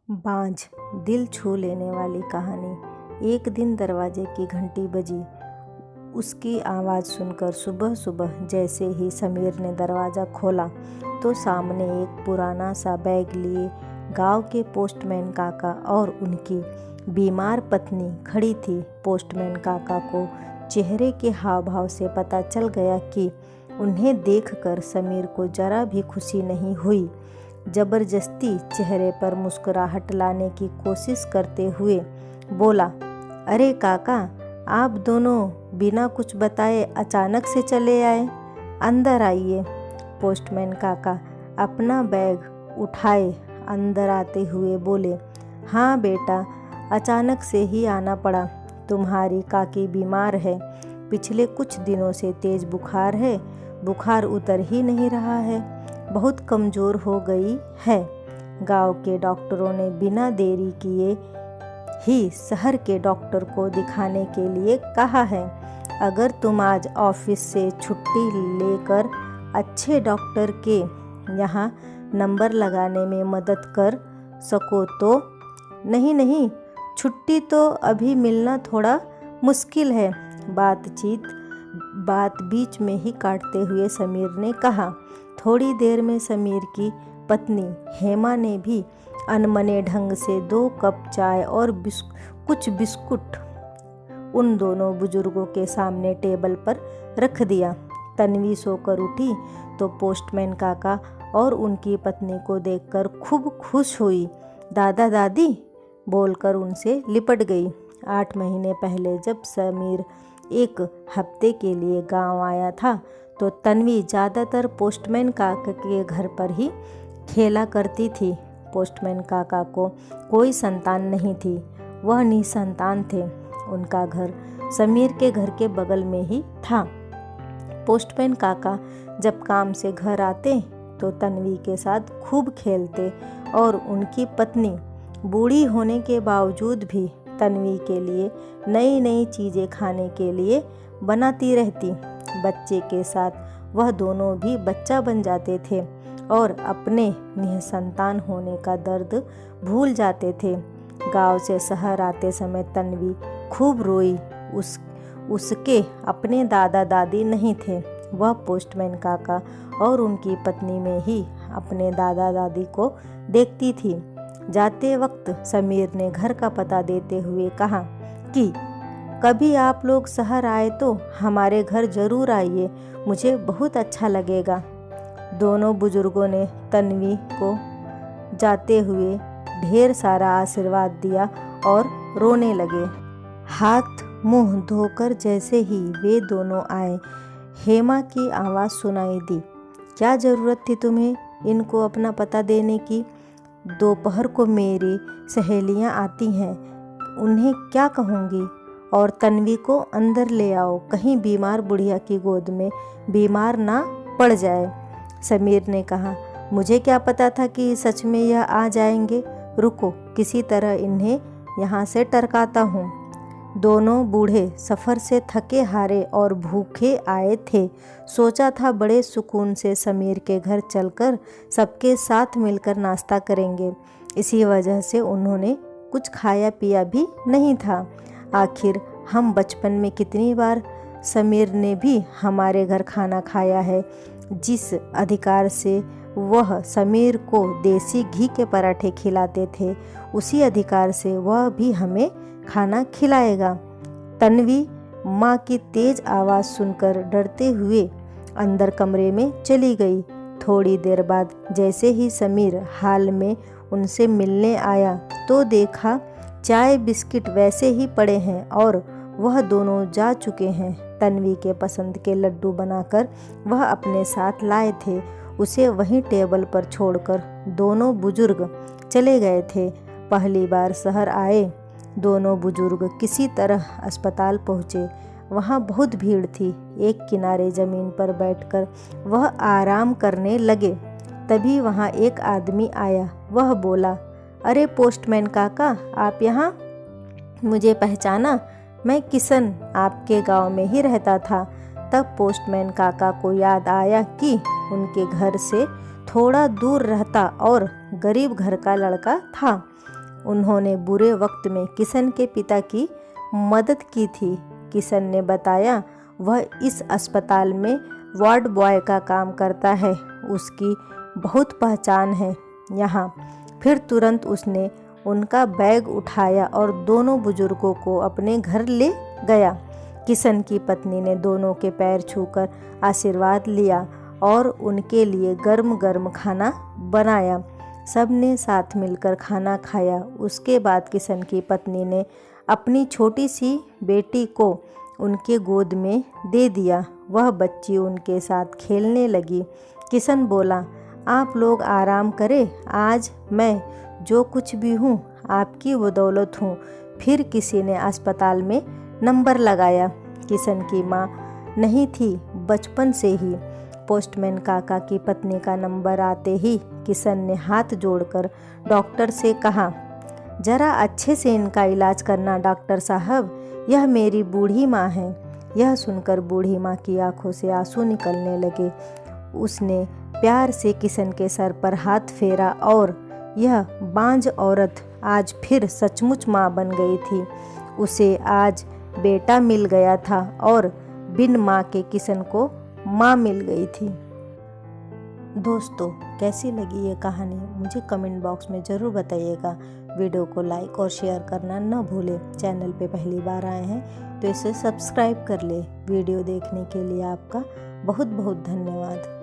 बांझ दिल छू लेने वाली कहानी। एक दिन दरवाजे की घंटी बजी। उसकी आवाज़ सुनकर सुबह सुबह जैसे ही समीर ने दरवाज़ा खोला तो सामने एक पुराना सा बैग लिए गांव के पोस्टमैन काका और उनकी बीमार पत्नी खड़ी थी। पोस्टमैन काका को चेहरे के हाव भाव से पता चल गया कि उन्हें देखकर समीर को जरा भी खुशी नहीं हुई। जबरदस्ती चेहरे पर मुस्कुराहट लाने की कोशिश करते हुए बोला, अरे काका, आप दोनों बिना कुछ बताए अचानक से चले आए। अंदर आइए। पोस्टमैन काका अपना बैग उठाए अंदर आते हुए बोले, हाँ बेटा, अचानक से ही आना पड़ा। तुम्हारी काकी बीमार है। पिछले कुछ दिनों से तेज बुखार है। बुखार उतर ही नहीं रहा है। बहुत कमज़ोर हो गई है। गांव के डॉक्टरों ने बिना देरी किए ही शहर के डॉक्टर को दिखाने के लिए कहा है। अगर तुम आज ऑफिस से छुट्टी लेकर अच्छे डॉक्टर के यहाँ नंबर लगाने में मदद कर सको तो। नहीं, छुट्टी तो अभी मिलना थोड़ा मुश्किल है। बात बीच में ही काटते हुए समीर ने कहा। थोड़ी देर में समीर की पत्नी हेमा ने भी अनमने ढंग से 2 कप चाय और कुछ बिस्कुट उन दोनों बुजुर्गों के सामने टेबल पर रख दिया। तन्वी सोकर उठी तो पोस्टमैन काका और उनकी पत्नी को देखकर खूब खुश हुई। दादा दादी बोलकर उनसे लिपट गई। 8 महीने पहले जब समीर एक हफ्ते के लिए गांव आया था तो तन्वी ज़्यादातर पोस्टमैन काका के घर पर ही खेला करती थी। पोस्टमैन काका को कोई संतान नहीं थी, वह निसंतान थे। उनका घर समीर के घर के बगल में ही था। पोस्टमैन काका जब काम से घर आते तो तन्वी के साथ खूब खेलते और उनकी पत्नी बूढ़ी होने के बावजूद भी तन्वी के लिए नई नई चीज़ें खाने के लिए बनाती रहती। बच्चे के साथ वह दोनों भी बच्चा बन जाते थे और अपने निसंतान होने का दर्द भूल जाते थे। गांव से शहर आते समय तन्वी खूब रोई। उसके अपने दादा दादी नहीं थे। वह पोस्टमैन काका और उनकी पत्नी में ही अपने दादा दादी को देखती थी। जाते वक्त समीर ने घर का पता देते हुए कहा कि कभी आप लोग शहर आए तो हमारे घर ज़रूर आइए, मुझे बहुत अच्छा लगेगा। दोनों बुजुर्गों ने तन्वी को जाते हुए ढेर सारा आशीर्वाद दिया और रोने लगे। हाथ मुंह धोकर जैसे ही वे दोनों आए, हेमा की आवाज़ सुनाई दी, क्या ज़रूरत थी तुम्हें इनको अपना पता देने की? दोपहर को मेरी सहेलियां आती हैं, उन्हें क्या कहूँगी? और तन्वी को अंदर ले आओ, कहीं बीमार बुढ़िया की गोद में बीमार ना पड़ जाए। समीर ने कहा, मुझे क्या पता था कि सच में यह आ जाएंगे। रुको, किसी तरह इन्हें यहाँ से टरकाता हूँ। दोनों बूढ़े सफ़र से थके हारे और भूखे आए थे। सोचा था बड़े सुकून से समीर के घर चलकर सबके साथ मिलकर नाश्ता करेंगे। इसी वजह से उन्होंने कुछ खाया पिया भी नहीं था। आखिर हम बचपन में कितनी बार समीर ने भी हमारे घर खाना खाया है। जिस अधिकार से वह समीर को देसी घी के पराठे खिलाते थे, उसी अधिकार से वह भी हमें खाना खिलाएगा। तन्वी माँ की तेज आवाज़ सुनकर डरते हुए अंदर कमरे में चली गई। थोड़ी देर बाद जैसे ही समीर हाल में उनसे मिलने आया तो देखा चाय बिस्किट वैसे ही पड़े हैं और वह दोनों जा चुके हैं। तन्वी के पसंद के लड्डू बनाकर वह अपने साथ लाए थे। उसे वहीं टेबल पर छोड़कर दोनों बुजुर्ग चले गए थे। पहली बार शहर आए दोनों बुजुर्ग किसी तरह अस्पताल पहुँचे। वहाँ बहुत भीड़ थी। एक किनारे ज़मीन पर बैठकर वह आराम करने लगे। तभी वहाँ एक आदमी आया। वह बोला, अरे पोस्टमैन काका, आप यहाँ? मुझे पहचाना? मैं किशन आपके गांव में ही रहता था। तब पोस्टमैन काका को याद आया कि उनके घर से थोड़ा दूर रहता और गरीब घर का लड़का था। उन्होंने बुरे वक्त में किशन के पिता की मदद की थी। किशन ने बताया वह इस अस्पताल में वार्ड बॉय का काम करता है, उसकी बहुत पहचान है यहाँ। फिर तुरंत उसने उनका बैग उठाया और दोनों बुजुर्गों को अपने घर ले गया। किशन की पत्नी ने दोनों के पैर छूकर आशीर्वाद लिया और उनके लिए गर्म गर्म खाना बनाया। सबने साथ मिलकर खाना खाया। उसके बाद किशन की पत्नी ने अपनी छोटी सी बेटी को उनके गोद में दे दिया। वह बच्ची उनके साथ खेलने लगी। किशन बोला, आप लोग आराम करें, आज मैं जो कुछ भी हूँ आपकी बदौलत हूँ। फिर किसी ने अस्पताल में नंबर लगाया। किशन की माँ नहीं थी बचपन से ही। पोस्टमैन काका की पत्नी का नंबर आते ही किशन ने हाथ जोड़कर डॉक्टर से कहा, जरा अच्छे से इनका इलाज करना डॉक्टर साहब, यह मेरी बूढ़ी माँ है। यह सुनकर बूढ़ी माँ की आंखों से आंसू निकलने लगे। उसने प्यार से किशन के सर पर हाथ फेरा और यह बांझ औरत आज फिर सचमुच माँ बन गई थी। उसे आज बेटा मिल गया था और बिन माँ के किशन को माँ मिल गई थी। दोस्तों, कैसी लगी ये कहानी मुझे कमेंट बॉक्स में ज़रूर बताइएगा। वीडियो को लाइक और शेयर करना न भूलें। चैनल पे पहली बार आए हैं तो इसे सब्सक्राइब कर ले। वीडियो देखने के लिए आपका बहुत बहुत धन्यवाद।